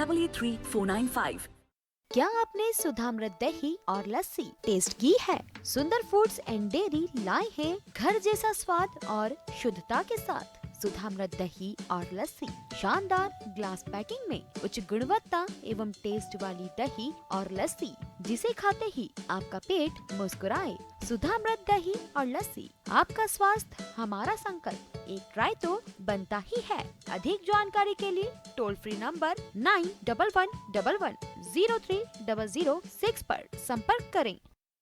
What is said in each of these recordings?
883495। क्या आपने सुधामृत दही और लस्सी टेस्ट की है? सुंदर फूड्स एंड डेयरी लाए हैं घर जैसा स्वाद और शुद्धता के साथ सुधामृत दही और लस्सी शानदार ग्लास पैकिंग में उच्च गुणवत्ता एवं टेस्ट वाली दही और लस्सी जिसे खाते ही आपका पेट मुस्कुराए। सुधामृत दही और लस्सी, आपका स्वास्थ्य हमारा संकल्प, एक ट्राई तो बनता ही है। अधिक जानकारी के लिए टोल फ्री नंबर 9111103006 पर संपर्क करें।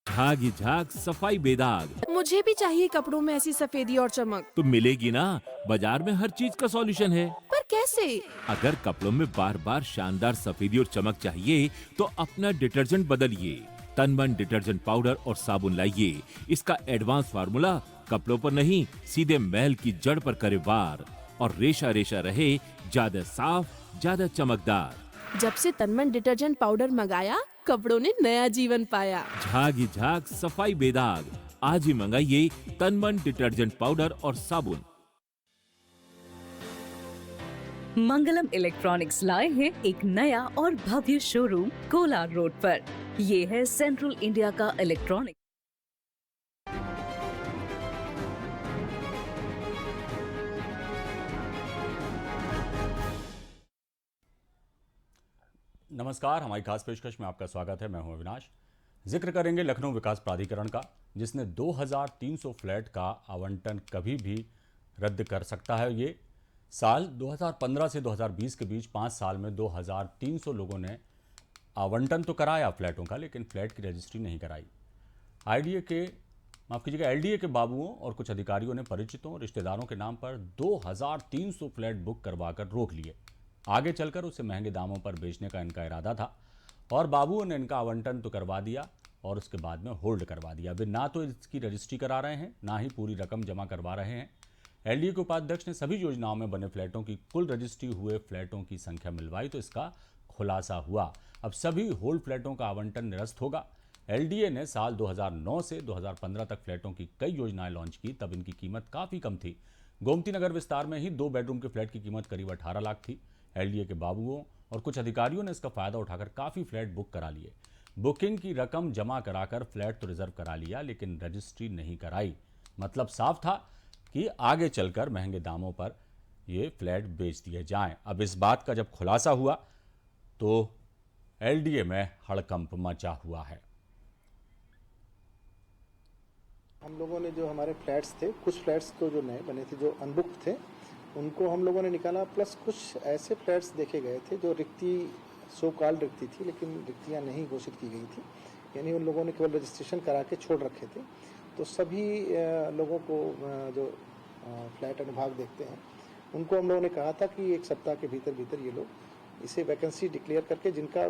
झाग ही झाग सफाई बेदाग। मुझे भी चाहिए कपड़ों में ऐसी सफेदी और चमक। तो मिलेगी ना, बाजार में हर चीज का सॉल्यूशन है। पर कैसे? अगर कपड़ों में बार बार शानदार सफेदी और चमक चाहिए तो अपना डिटर्जेंट बदलिए। तनमन डिटर्जेंट पाउडर और साबुन लाइए। इसका एडवांस फार्मूला कपड़ों पर नहीं, सीधे मैल की जड़ पर करे वार और रेशा रेशा रहे ज्यादा साफ, ज्यादा चमकदार। जब से तनमन डिटर्जेंट पाउडर मंगाया, कपड़ों ने नया जीवन पाया। झाग ही झाग सफाई बेदाग। आज ही मंगाइए तनमन डिटर्जेंट पाउडर और साबुन। मंगलम इलेक्ट्रॉनिक्स लाए हैं एक नया और भव्य शोरूम कोलार रोड पर। ये है सेंट्रल इंडिया का इलेक्ट्रॉनिक। नमस्कार, हमारी खास पेशकश में आपका स्वागत है। मैं हूं अविनाश। जिक्र करेंगे लखनऊ विकास प्राधिकरण का, जिसने 2300 फ्लैट का आवंटन कभी भी रद्द कर सकता है। ये साल 2015 से 2020 के बीच 5 साल में 2300 लोगों ने आवंटन तो कराया फ्लैटों का, लेकिन फ्लैट की रजिस्ट्री नहीं कराई। एलडीए के बाबुओं और कुछ अधिकारियों ने परिचितों रिश्तेदारों के नाम पर 2300 फ्लैट बुक करवाकर रोक लिए। आगे चलकर उसे महंगे दामों पर बेचने का इनका इरादा था और बाबुओं ने इनका आवंटन तो करवा दिया और उसके बाद में होल्ड करवा दिया। वे ना तो इसकी रजिस्ट्री करा रहे हैं, ना ही पूरी रकम जमा करवा रहे हैं। एलडीए के उपाध्यक्ष ने सभी योजनाओं में बने फ्लैटों की कुल रजिस्ट्री हुए फ्लैटों की संख्या मिलवाई तो इसका खुलासा हुआ। अब सभी होल्ड फ्लैटों का आवंटन निरस्त होगा। एलडीए ने साल 2009 से 2015 तक फ्लैटों की कई योजनाएं लॉन्च की, तब इनकी कीमत काफ़ी कम थी। गोमती नगर विस्तार में ही 2 बेडरूम के फ्लैट की कीमत करीब 18 लाख थी। एलडीए के बाबुओं और कुछ अधिकारियों ने इसका फायदा उठाकर काफ़ी फ्लैट बुक करा लिए। बुकिंग की रकम जमा कराकर फ्लैट तो रिजर्व करा लिया, लेकिन रजिस्ट्री नहीं कराई। मतलब साफ था कि आगे चलकर महंगे दामों पर ये फ्लैट बेच दिए जाएं। अब इस बात का जब खुलासा हुआ तो एलडीए में हड़कंप मचा हुआ है। हम लोगों ने जो हमारे फ्लैट्स थे, कुछ फ्लैट्स को जो नए बने थे, जो अनबुक्ड थे, उनको हम लोगों ने निकाला। प्लस कुछ ऐसे फ्लैट्स देखे गए थे जो रिक्ति, सो कॉल्ड रिक्ति थी, लेकिन रिक्तियाँ नहीं घोषित की गई थी, यानी उन लोगों ने केवल रजिस्ट्रेशन करा के छोड़ रखे थे। तो सभी लोगों को जो फ्लैट अनुभाग देखते हैं, उनको हम लोगों ने कहा था कि 1 सप्ताह के भीतर ये लोग इसे वैकेंसी डिक्लेयर करके, जिनका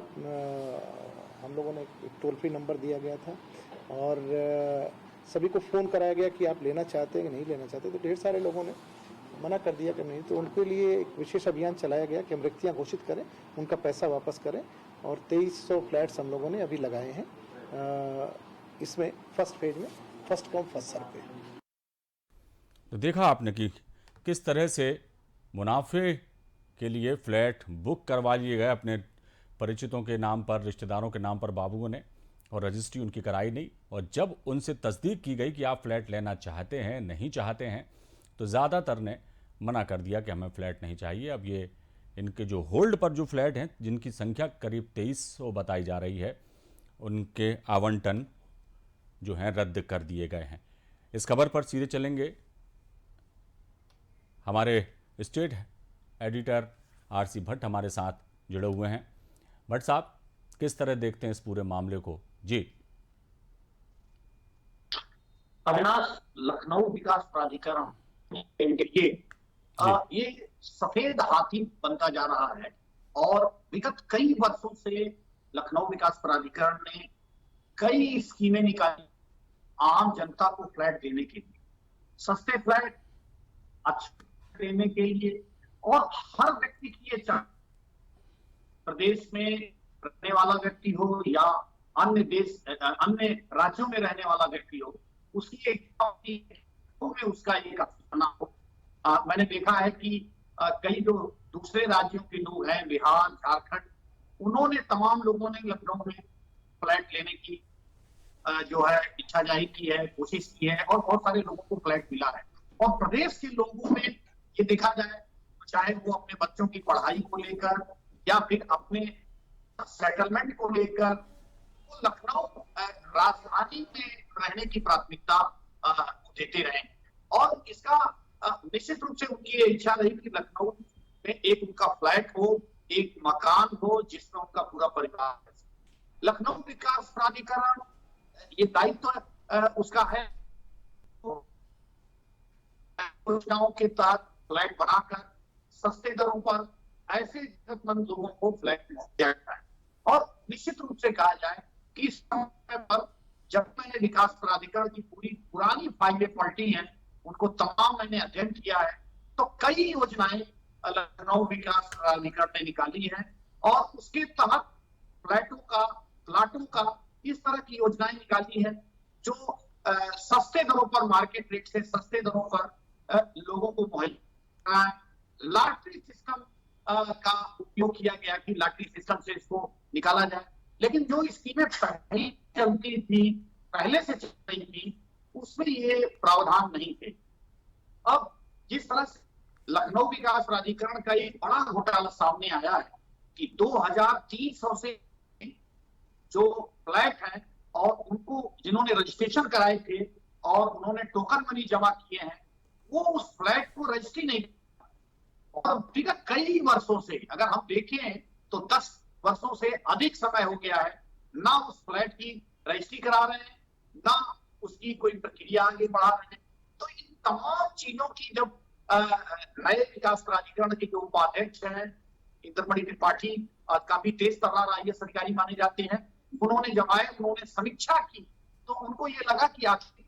हम लोगों ने एक टोल फ्री नंबर दिया गया था और सभी को फ़ोन कराया गया कि आप लेना चाहते हैं कि नहीं लेना चाहते। तो ढेर सारे लोगों ने मना कर दिया कि नहीं। तो उनके लिए एक विशेष अभियान चलाया गया कि हम रिक्तियाँ घोषित करें, उनका पैसा वापस करें और 2300 फ्लैट्स हम लोगों ने अभी लगाए हैं। इसमें फर्स्ट फेज में फर्स्ट कम फर्स्ट सर्व पे। तो देखा आपने कि किस तरह से मुनाफे के लिए फ्लैट बुक करवा लिए गए अपने परिचितों के नाम पर, रिश्तेदारों के नाम पर बाबुओं ने, और रजिस्ट्री उनकी कराई नहीं। और जब उनसे तस्दीक की गई कि आप फ्लैट लेना चाहते हैं, नहीं चाहते हैं, तो ज़्यादातर ने मना कर दिया कि हमें फ़्लैट नहीं चाहिए। अब ये इनके जो होल्ड पर जो फ्लैट हैं, जिनकी संख्या करीब 2300 बताई जा रही है, उनके आवंटन जो हैं रद्द कर दिए गए हैं। इस खबर पर सीधे चलेंगे हमारे स्टेट एडिटर आरसी भट्ट हमारे साथ जुड़े हुए हैं। भट्ट साहब, किस तरह देखते हैं इस पूरे मामले को? जी अविनाश, लखनऊ विकास प्राधिकरण ये सफेद हाथी बनता जा रहा है और विगत कई वर्षों से लखनऊ विकास प्राधिकरण ने कई स्कीमें निकाली आम जनता को फ्लैट देने के लिए, सस्ते फ्लैट अच्छे देने के लिए। और हर व्यक्ति की ये चाह, प्रदेश में रहने वाला व्यक्ति हो या अन्य राज्यों में रहने वाला व्यक्ति हो, उसकी एक में उसका एक अपना हो। मैंने देखा है कि कई जो दूसरे राज्यों के लोग हैं, बिहार, झारखंड, उन्होंने तमाम लोगों ने लखनऊ में फ्लैट लेने की जो है इच्छा जाहिर की है, कोशिश की है और बहुत सारे लोगों को फ्लैट मिला है। और प्रदेश के लोगों में ये देखा जाए, चाहे वो अपने बच्चों की पढ़ाई को लेकर या फिर अपने सेटलमेंट को लेकर, तो लखनऊ राजधानी में रहने की प्राथमिकता देते रहे। और इसका निश्चित रूप से उनकी ये इच्छा रही कि लखनऊ में एक उनका फ्लैट हो, एक मकान हो जिसमें उनका पूरा परिवार है। लखनऊ विकास प्राधिकरण ये दायित्व उसका है योजनाओं के तहत फ्लैट बनाकर सस्ते दरों पर ऐसे जरूरतमंद लोगों को फ्लैट दिया जाता है। और निश्चित रूप से कहा जाए कि इस समय पर जब मैंने विकास प्राधिकरण की पूरी पुरानी फाइलें पलटी हैं, उनको तमाम मैंने अध्ययन किया है, तो कई योजनाएं लखनऊ विकास प्राधिकरण ने निकाली हैं और उसके तहत फ्लैटों का, प्लाटों का इस तरह की योजनाएं निकाली है जो सस्ते दरों पर, मार्केट रेट से सस्ते दरों पर लोगों को मुहैया। लॉटरी सिस्टम का उपयोग किया गया कि लॉटरी सिस्टम से इसको निकाला जाए, लेकिन जो स्कीमें पहले चलती थी, पहले से चल रही थी, उसमें ये प्रावधान नहीं थे। अब जिस तरह से लखनऊ विकास प्राधिकरण का एक बड़ा घोटाला सामने आया है कि 2300 से जो फ्लैट हैं और उनको जिन्होंने रजिस्ट्रेशन कराए थे और उन्होंने टोकन मनी जमा किए हैं, वो उस फ्लैट को रजिस्ट्री नहीं, और विगत कई वर्षों से अगर हम देखें तो 10 वर्षों से अधिक समय हो गया है, ना उस फ्लैट की रजिस्ट्री करा रहे हैं, ना उसकी कोई प्रक्रिया आगे बढ़ा रहे हैं। तो इन तमाम चीजों की जब नए विकास प्राधिकरण के जो उपाध्यक्ष हैं इंद्रमणि त्रिपाठी, काफी तेज तर्रार IAS अधिकारी माने जाते हैं, उन्होंने जब आए, उन्होंने समीक्षा की, तो उनको ये लगा कि आखिर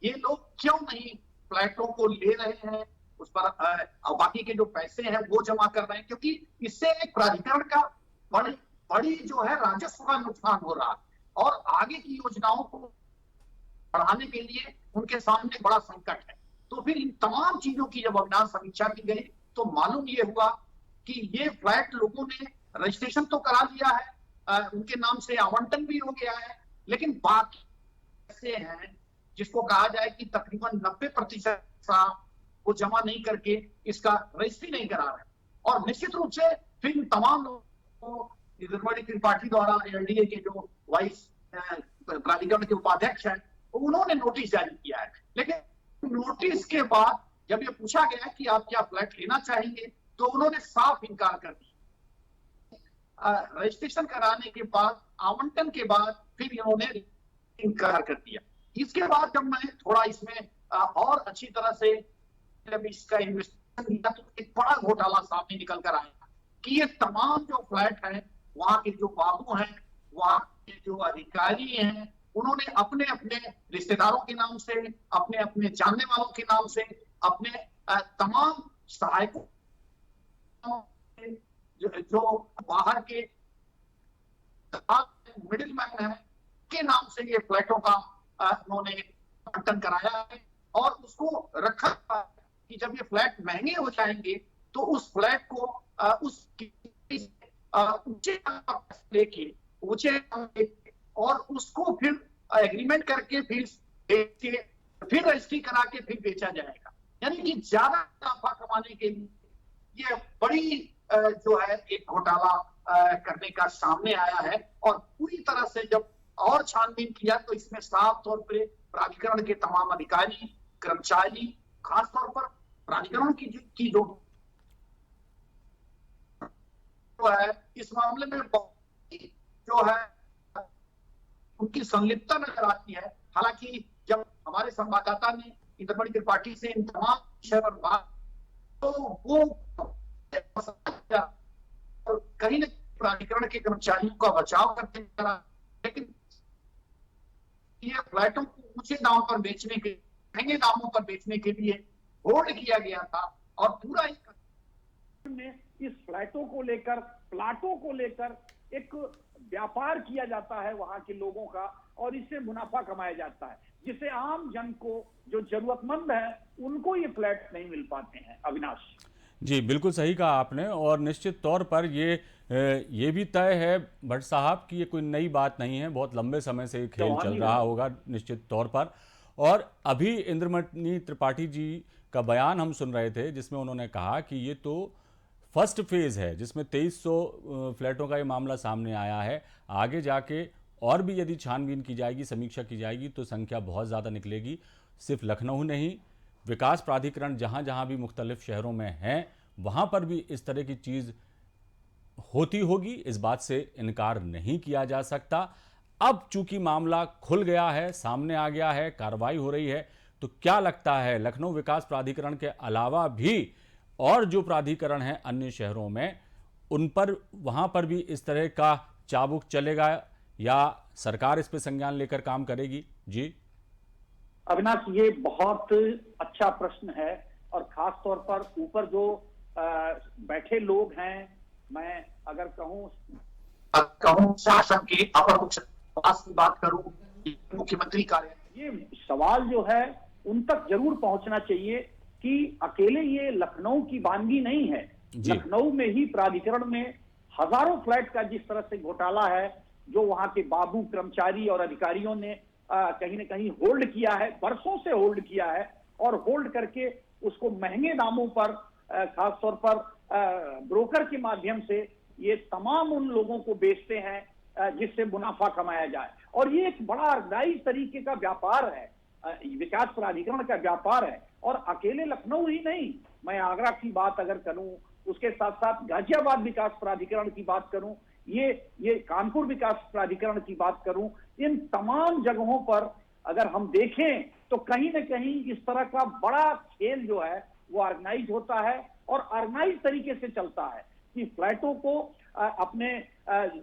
ये लोग क्यों नहीं फ्लैटों को ले रहे हैं, उस पर बाकी के जो पैसे हैं वो जमा कर रहे हैं, क्योंकि इससे एक प्राधिकरण का बड़ी जो है राजस्व का नुकसान हो रहा है और आगे की योजनाओं को बढ़ाने के लिए उनके सामने बड़ा संकट है। तो फिर इन तमाम चीजों की जब अविनाश समीक्षा की गई तो मालूम ये हुआ कि ये फ्लैट लोगों ने रजिस्ट्रेशन तो करा लिया है, उनके नाम से आवंटन भी हो गया है, लेकिन बाकी ऐसे हैं जिसको कहा जाए कि तकरीबन 90% वो जमा नहीं करके इसका रजिस्ट्री नहीं करा रहे। और निश्चित रूप से फिर इन तमाम लोगों को इंद्रमणि त्रिपाठी द्वारा LDA के जो वाइस प्राधिकरण के उपाध्यक्ष हैं, उन्होंने नोटिस जारी किया है। लेकिन नोटिस के बाद जब ये पूछा गया कि आप क्या फ्लैट लेना चाहेंगे, तो उन्होंने साफ इनकार कर दिया। रजिस्ट्रेशन कराने के बाद, आवंटन के बाद फिर इन्होंने इनकार कर दिया। इसके बाद जब मैं थोड़ा इसमें और अच्छी तरह से जब इसका इन्वेस्टिगेशन किया तो एक बड़ा घोटाला सामने निकल कर आया कि ये तमाम जो फ्लैट हैं, वहां के जो बाबू हैं, वहां के जो अधिकारी हैं, उन्होंने अपने अपने रिश्तेदारों के नाम से, अपने अपने जानने वालों के नाम से, अपने तमाम सहायकों जो बाहर के मिडिल मैन है के नाम से ये फ्लैटों का उन्होंने आवंटन कराया है और उसको रखा कि जब ये फ्लैट महंगे हो जाएंगे तो उस फ्लैट को ऊंचे लेके और उसको फिर एग्रीमेंट करके फिर रजिस्ट्री करा के फिर बेचा जाएगा। यानी कि ज्यादा मुनाफा कमाने के लिए ये बड़ी जो है एक घोटाला करने का सामने आया है। और पूरी तरह से जब और छानबीन किया तो इसमें साफ तौर पर प्राधिकरण के तमाम अधिकारी, कर्मचारी, खासतौर पर प्राधिकरण की जो है इस मामले में जो है उनकी संलिप्तता नजर आती है। हालांकि जब हमारे संवाददाता ने इंद्रमणि त्रिपाठी से इन तमाम विषय पर बात तो वो कहीं न प्राधिकरण के कर्मचारियों का बचाव करते रहा, लेकिन ये फ्लैटों को ऊंचे दाम पर बेचने के, महंगे दामों पर बेचने के लिए होल्ड किया गया था और पूरा इस फ्लैटों को लेकर, प्लाटों को लेकर एक व्यापार किया जाता है वहां के लोगों का और इससे मुनाफा कमाया जाता है, जिससे आम जन को जो जरूरतमंद है उनको ये फ्लैट नहीं मिल पाते हैं। अविनाश जी, बिल्कुल सही कहा आपने। और निश्चित तौर पर ये भी तय है भट्ट साहब कि ये कोई नई बात नहीं है, बहुत लंबे समय से ये खेल चल रहा होगा निश्चित तौर पर। और अभी इंद्रमणि त्रिपाठी जी का बयान हम सुन रहे थे जिसमें उन्होंने कहा कि ये तो फर्स्ट फेज है, जिसमें 2300 फ्लैटों का ये मामला सामने आया है। आगे जाके और भी यदि छानबीन की जाएगी, समीक्षा की जाएगी तो संख्या बहुत ज़्यादा निकलेगी। सिर्फ लखनऊ नहीं, विकास प्राधिकरण जहाँ जहाँ भी मुख्तलिफ शहरों में हैं वहाँ पर भी इस तरह की चीज़ होती होगी, इस बात से इनकार नहीं किया जा सकता। अब चूंकि मामला खुल गया है, सामने आ गया है, कार्रवाई हो रही है, तो क्या लगता है लखनऊ विकास प्राधिकरण के अलावा भी और जो प्राधिकरण हैं अन्य शहरों में, उन पर वहाँ पर भी इस तरह का चाबुक चलेगा या सरकार इस पर संज्ञान लेकर काम करेगी? जी अविनाश, ये बहुत अच्छा प्रश्न है। और खास तौर पर ऊपर जो बैठे लोग हैं, मैं अगर कहूँ शासन के अपर मुख्य की बात करूं, मुख्यमंत्री कार्यालय, ये सवाल जो है उन तक जरूर पहुंचना चाहिए कि अकेले ये लखनऊ की वानगी नहीं है। लखनऊ में ही प्राधिकरण में हजारों फ्लैट का जिस तरह से घोटाला है, जो वहां के बाबू कर्मचारी और अधिकारियों ने कहीं ना कहीं होल्ड किया है, बरसों से होल्ड किया है, और होल्ड करके उसको महंगे दामों पर खास तौर पर ब्रोकर के माध्यम से ये तमाम उन लोगों को बेचते हैं जिससे मुनाफा कमाया जाए। और ये एक बड़ा ऑर्गेनाइज तरीके का व्यापार है, विकास प्राधिकरण का व्यापार है। और अकेले लखनऊ ही नहीं, मैं आगरा की बात अगर करूं, उसके साथ साथ गाजियाबाद विकास प्राधिकरण की बात करूं, ये कानपुर विकास प्राधिकरण की बात करूं, इन तमाम जगहों पर अगर हम देखें तो कहीं न कहीं इस तरह का बड़ा खेल जो है वो ऑर्गेनाइज होता है और ऑर्गेनाइज तरीके से चलता है कि फ्लैटों को अपने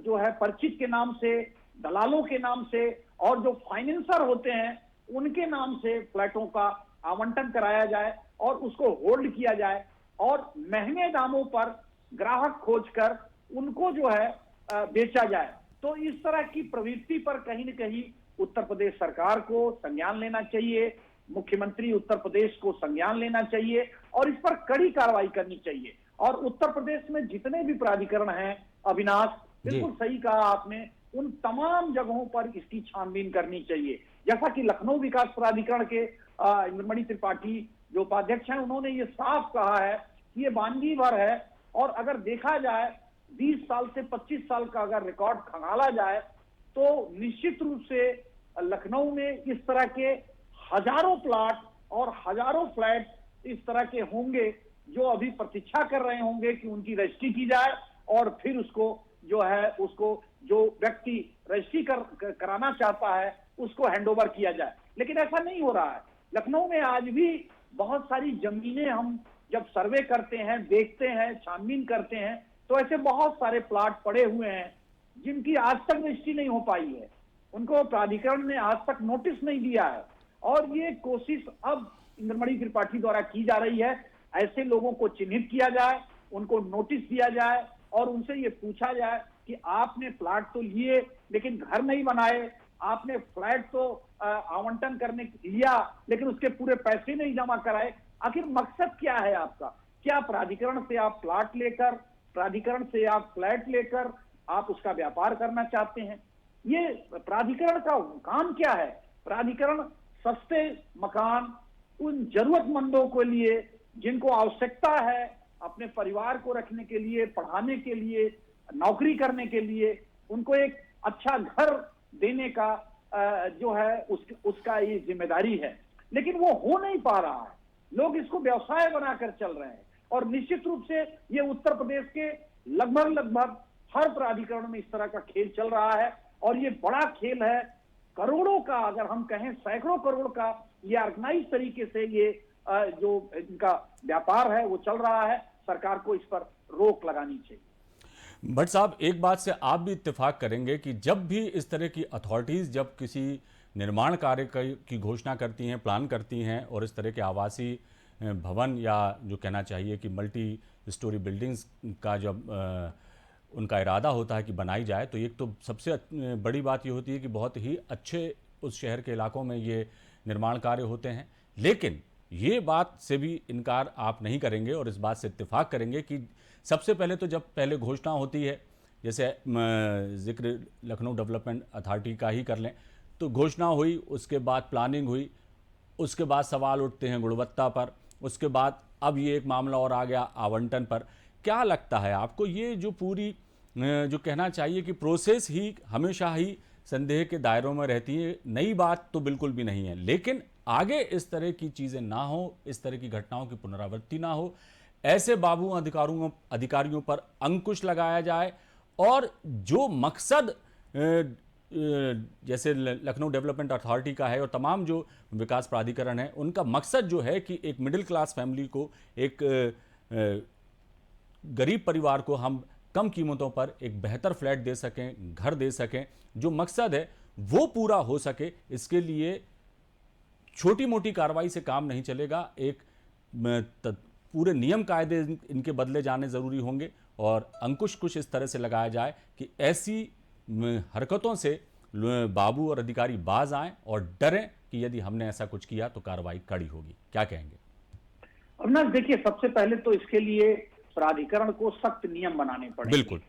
जो है परिचित के नाम से, दलालों के नाम से और जो फाइनेंसर होते हैं उनके नाम से फ्लैटों का आवंटन कराया जाए और उसको होल्ड किया जाए और महंगे दामों पर ग्राहक खोजकर उनको जो है बेचा जाए। तो इस तरह की प्रवृत्ति पर कहीं न कहीं उत्तर प्रदेश सरकार को संज्ञान लेना चाहिए, मुख्यमंत्री उत्तर प्रदेश को संज्ञान लेना चाहिए और इस पर कड़ी कार्रवाई करनी चाहिए। और उत्तर प्रदेश में जितने भी प्राधिकरण हैं, अविनाश, बिल्कुल सही कहा आपने, उन तमाम जगहों पर इसकी छानबीन करनी चाहिए। जैसा कि लखनऊ विकास प्राधिकरण के इंद्रमणि त्रिपाठी जो उपाध्यक्ष हैं, उन्होंने ये साफ कहा है कि ये वानगी भर है। और अगर देखा जाए 20 साल से 25 साल का अगर रिकॉर्ड खंगाला जाए तो निश्चित रूप से लखनऊ में इस तरह के हजारों प्लाट और हजारों फ्लैट इस तरह के होंगे जो अभी प्रतीक्षा कर रहे होंगे कि उनकी रजिस्ट्री की जाए और फिर उसको जो व्यक्ति रजिस्ट्री कराना चाहता है उसको हैंडओवर किया जाए। लेकिन ऐसा नहीं हो रहा है। लखनऊ में आज भी बहुत सारी जमीनें हम जब सर्वे करते हैं, देखते हैं, छानबीन करते हैं, तो ऐसे बहुत सारे प्लाट पड़े हुए हैं जिनकी आज तक रजिस्ट्री नहीं हो पाई है, उनको प्राधिकरण ने आज तक नोटिस नहीं दिया है। और ये कोशिश अब इंद्रमणि त्रिपाठी द्वारा की जा रही है, ऐसे लोगों को चिन्हित किया जाए, उनको नोटिस दिया जाए और उनसे ये पूछा जाए कि आपने प्लाट तो लिए लेकिन घर नहीं बनाए, आपने फ्लैट तो आवंटन करने लिया लेकिन उसके पूरे पैसे नहीं जमा कराए, आखिर मकसद क्या है आपका? क्या प्राधिकरण से आप प्लाट लेकर, प्राधिकरण से आप फ्लैट लेकर आप उसका व्यापार करना चाहते हैं? ये प्राधिकरण का काम क्या है? प्राधिकरण सस्ते मकान उन जरूरतमंदों के लिए जिनको आवश्यकता है अपने परिवार को रखने के लिए, पढ़ाने के लिए, नौकरी करने के लिए, उनको एक अच्छा घर देने का जो है उसका ये जिम्मेदारी है। लेकिन वो हो नहीं पा रहा है, लोग इसको व्यवसाय बनाकर चल रहे हैं। और निश्चित रूप से ये उत्तर प्रदेश के लगभग हर प्राधिकरण में इस तरह का खेल चल रहा है और ये बड़ा खेल है, करोड़ों का, अगर हम कहें सैकड़ों करोड़ का ये ऑर्गेनाइज तरीके से ये जो इनका व्यापार है वो चल रहा है। सरकार को इस पर रोक लगानी चाहिए। भट्ट साहब, एक बात से आप भी इत्तेफाक करेंगे कि जब भी इस तरह की अथॉरिटीज़ जब किसी निर्माण कार्य की घोषणा करती हैं, प्लान करती हैं और इस तरह के आवासीय भवन या जो कहना चाहिए कि मल्टी स्टोरी बिल्डिंग्स का जब उनका इरादा होता है कि बनाई जाए, तो एक तो सबसे बड़ी बात ये होती है कि बहुत ही अच्छे उस शहर के इलाकों में ये निर्माण कार्य होते हैं। लेकिन ये बात से भी इनकार आप नहीं करेंगे और इस बात से इत्तेफाक करेंगे कि सबसे पहले तो जब पहले घोषणा होती है, जैसे जिक्र लखनऊ डेवलपमेंट अथॉरिटी का ही कर लें, तो घोषणा हुई, उसके बाद प्लानिंग हुई, उसके बाद सवाल उठते हैं गुणवत्ता पर, उसके बाद अब ये एक मामला और आ गया आवंटन पर। क्या लगता है आपको, ये जो पूरी जो कहना चाहिए कि प्रोसेस ही हमेशा ही संदेह के दायरों में रहती है, नई बात तो बिल्कुल भी नहीं है, लेकिन आगे इस तरह की चीज़ें ना हो, इस तरह की घटनाओं की पुनरावृत्ति ना हो, ऐसे बाबू अधिकारियों पर अंकुश लगाया जाए और जो मकसद जैसे लखनऊ डेवलपमेंट अथॉरिटी का है और तमाम जो विकास प्राधिकरण है, उनका मकसद जो है कि एक मिडिल क्लास फैमिली को, एक गरीब परिवार को हम कम कीमतों पर एक बेहतर फ्लैट दे सकें, घर दे सकें, जो मकसद है वो पूरा हो सके, इसके लिए छोटी मोटी कार्रवाई से काम नहीं चलेगा। एक पूरे नियम कायदे इनके बदले जाने ज़रूरी होंगे और अंकुश कुछ इस तरह से लगाया जाए कि ऐसी हरकतों से बाबू और अधिकारी बाज आएं और डरें कि यदि हमने ऐसा कुछ किया तो कार्रवाई कड़ी होगी। क्या कहेंगे? अविनाश, देखिए, सबसे पहले तो इसके लिए प्राधिकरण को सख्त नियम बनाने पड़ेंगे। बिल्कुल।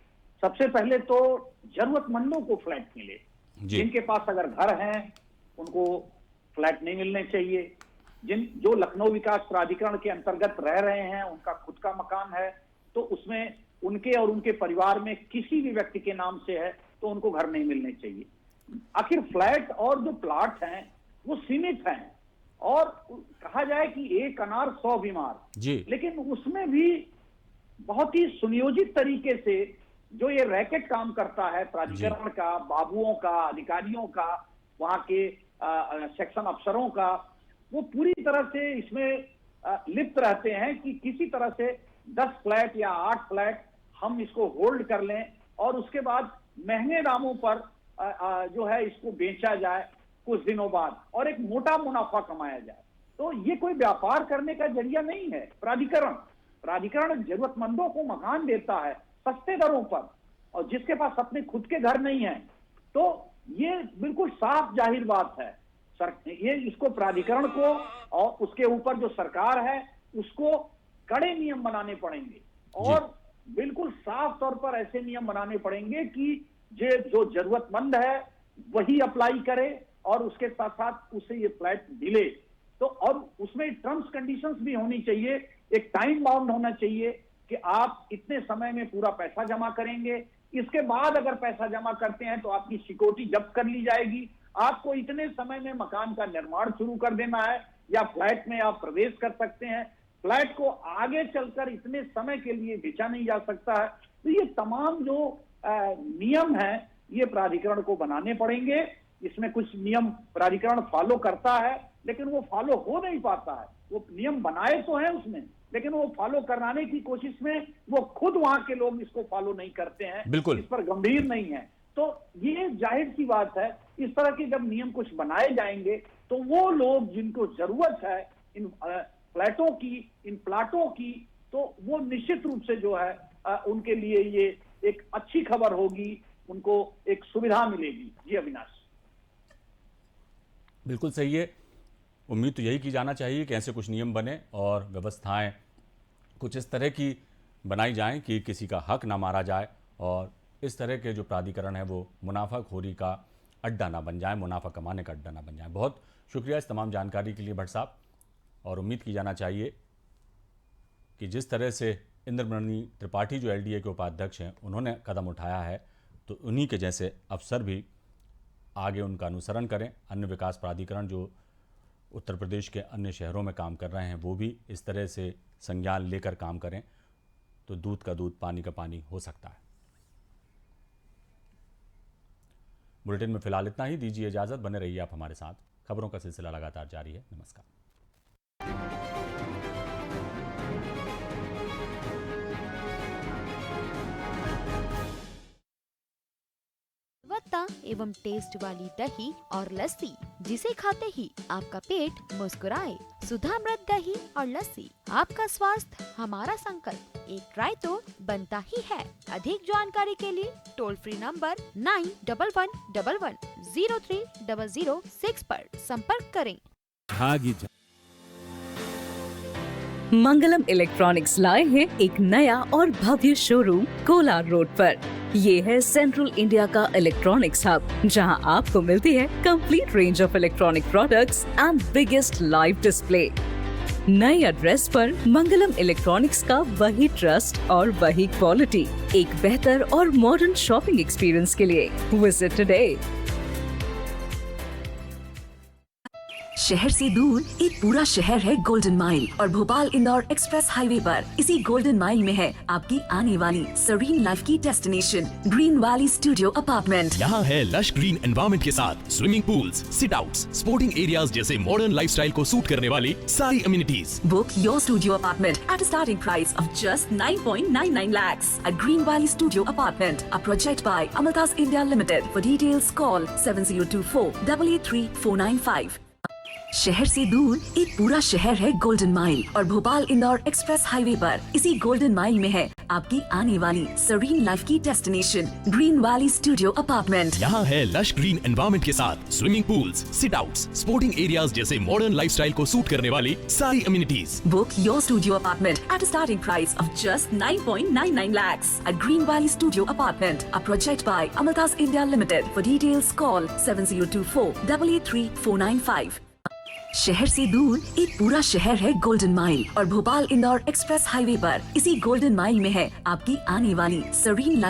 सबसे पहले तो जरूरतमंदों को फ्लैट मिले, जिनके पास अगर घर हैं उनको फ्लैट नहीं मिलने चाहिए, जो लखनऊ विकास प्राधिकरण के अंतर्गत रह रहे हैं, उनका खुद का मकान है, तो उसमें उनके और उनके परिवार में किसी भी व्यक्ति के नाम से है तो उनको घर नहीं मिलने चाहिए। आखिर फ्लैट और जो प्लाट हैं वो सीमित हैं और कहा जाए कि एक अनार 100 बीमार जी, लेकिन उसमें भी बहुत ही सुनियोजित तरीके से जो ये रैकेट काम करता है प्राधिकरण का, बाबुओं का, अधिकारियों का, वहां के सेक्शन अफसरों का, वो पूरी तरह से इसमें लिप्त रहते हैं कि किसी तरह से 10 फ्लैट या 8 फ्लैट हम इसको होल्ड कर लें और उसके बाद महंगे दामों पर जो है इसको बेचा जाए कुछ दिनों बाद और एक मोटा मुनाफा कमाया जाए। तो ये कोई व्यापार करने का जरिया नहीं है। प्राधिकरण जरूरतमंदों को मकान देता है सस्ते दरों पर, और जिसके पास अपने खुद के घर नहीं है तो ये बिल्कुल साफ जाहिर बात है। ये इसको प्राधिकरण को और उसके ऊपर जो सरकार है उसको कड़े नियम बनाने पड़ेंगे और बिल्कुल साफ तौर पर ऐसे नियम बनाने पड़ेंगे कि जो जरूरतमंद है वही अप्लाई करे और उसके साथ साथ उसे ये फ्लैट मिले। तो और उसमें टर्म्स कंडीशंस भी होनी चाहिए, एक टाइम बाउंड होना चाहिए कि आप इतने समय में पूरा पैसा जमा करेंगे, इसके बाद अगर पैसा जमा करते हैं तो आपकी सिक्योरिटी जब्त कर ली जाएगी, आपको इतने समय में मकान का निर्माण शुरू कर देना है या फ्लैट में आप प्रवेश कर सकते हैं, फ्लैट को आगे चलकर इतने समय के लिए बेचा नहीं जा सकता है। तो ये तमाम जो नियम है ये प्राधिकरण को बनाने पड़ेंगे। इसमें कुछ नियम प्राधिकरण फॉलो करता है लेकिन वो फॉलो हो नहीं पाता है। वो नियम बनाए तो हैं उसमें, लेकिन वो फॉलो कराने की कोशिश में वो खुद वहां के लोग इसको फॉलो नहीं करते हैं, इस पर गंभीर नहीं है। तो ये जाहिर सी बात है, इस तरह के जब नियम कुछ बनाए जाएंगे तो वो लोग जिनको जरूरत है इन फ्लैटों की, इन प्लाटों की, तो वो निश्चित रूप से जो है उनके लिए ये एक अच्छी खबर होगी, उनको एक सुविधा मिलेगी। जी अविनाश, बिल्कुल सही है। उम्मीद तो यही की जाना चाहिए कि ऐसे कुछ नियम बने और व्यवस्थाएं कुछ इस तरह की बनाई जाएं कि किसी का हक ना मारा जाए और इस तरह के जो प्राधिकरण है वो मुनाफाखोरी का अड्डा ना बन जाए, मुनाफा कमाने का अड्डा ना बन जाए। बहुत शुक्रिया इस तमाम जानकारी के लिए भट्ट साहब। और उम्मीद की जाना चाहिए कि जिस तरह से इंद्रमणि त्रिपाठी जो एलडीए के उपाध्यक्ष हैं उन्होंने कदम उठाया है तो उन्हीं के जैसे अफसर भी आगे उनका अनुसरण करें। अन्य विकास प्राधिकरण जो उत्तर प्रदेश के अन्य शहरों में काम कर रहे हैं वो भी इस तरह से संज्ञान लेकर काम करें तो दूध का दूध पानी का पानी हो सकता है। बुलेटिन में फिलहाल इतना ही। दीजिए इजाजत, बने रहिए आप हमारे साथ। खबरों का सिलसिला लगातार जारी है। नमस्कार। एवं टेस्ट वाली दही और लस्सी, जिसे खाते ही आपका पेट मुस्कुराए। सुधामृत दही और लस्सी, आपका स्वास्थ्य हमारा संकल्प। एक ट्राई तो बनता ही है। अधिक जानकारी के लिए टोल फ्री नंबर 9111030006 पर संपर्क करें। मंगलम इलेक्ट्रॉनिक्स लाए हैं एक नया और भव्य शोरूम कोलार रोड पर। ये है सेंट्रल इंडिया का इलेक्ट्रॉनिक्स हब, जहां आपको मिलती है complete range of electronic products and biggest live display. नए एड्रेस पर मंगलम इलेक्ट्रॉनिक्स का वही ट्रस्ट और वही क्वालिटी, एक बेहतर और मॉडर्न शॉपिंग एक्सपीरियंस के लिए विजिट टुडे। शहर से दूर एक पूरा शहर है गोल्डन माइल, और भोपाल इंदौर एक्सप्रेस हाईवे पर इसी गोल्डन माइल में है आपकी आने वाली सरीन लाइफ की destination green valley studio apartment. यहाँ है लश ग्रीन एनवायरनमेंट के साथ swimming pools, sit outs, sporting areas जैसे मॉडर्न लाइफस्टाइल को सूट करने वाली सारी amenities. Book your studio apartment at a starting price of just 9.99 lakhs at Green Valley Studio Apartment, a project by Amaltas India Limited. For details, call 7024 883 495. शहर से दूर एक पूरा शहर है गोल्डन माइल, और भोपाल इंदौर एक्सप्रेस हाईवे पर इसी गोल्डन माइल में है आपकी आने वाली सरीन लाइफ की destination green valley studio apartment. यहाँ है लश ग्रीन एनवायरनमेंट के साथ swimming pools, sit outs, sporting areas जैसे मॉडर्न लाइफस्टाइल को सूट करने वाली सारी amenities. Book your studio apartment at a starting price of just 9.99 lakhs at Green Valley Studio Apartment, a project by Amaltas India Limited. For details, call 7024 883 495. शहर से दूर एक पूरा शहर है गोल्डन माइल, और भोपाल इंदौर एक्सप्रेस हाईवे पर इसी गोल्डन माइल में है आपकी आने वाली सरीन लाइफ